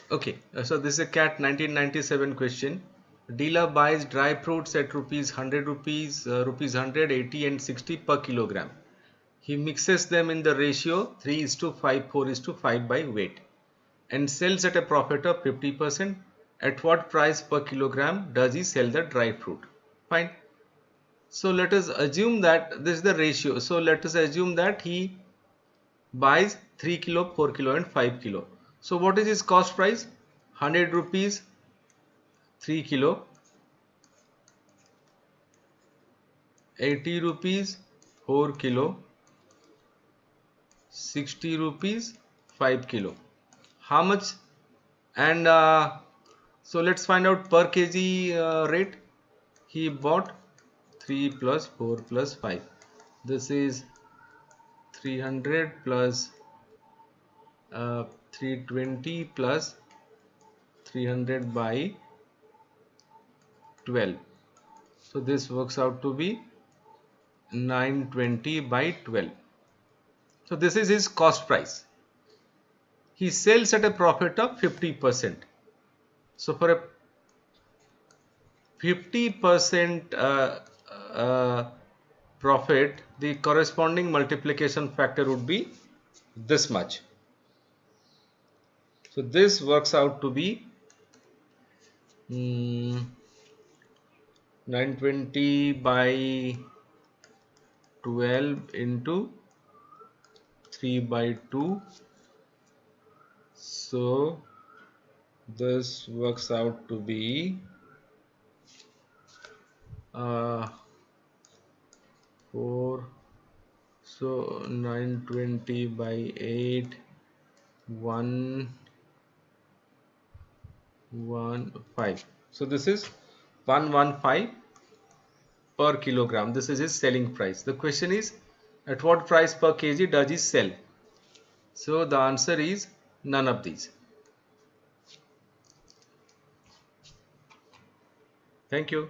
Okay, so this is a CAT 1997 question. Dealer buys dry fruits at rupees 100 rupees 100, 80 and 60 per kilogram. He mixes them in the ratio 3 is to 5, 4 is to 5 by weight and sells at a profit of 50%. At what price per kilogram does he sell the dry fruit? Fine. So let us assume that this is the ratio. So let us assume that he buys 3 kilo, 4 kilo and 5 kilo. So what is his cost price? 100 rupees 3 kilo, 80 rupees 4 kilo, 60 rupees 5 kilo. How much? And so let's find out per kg rate. He bought 3 plus 4 plus 5. This is 300 plus 320 plus 300 by 12. So this works out to be 920 by 12. So this is his cost price. He sells at a profit of 50%. So for a 50% profit, the corresponding multiplication factor would be this much. So this works out to be 920 by 12 into 3 by 2. So this works out to be 4. So 920 by 8, 115. So this is 115 per kilogram. This is his selling price. The question is, at what price per kg does he sell? So the answer is none of these. Thank you.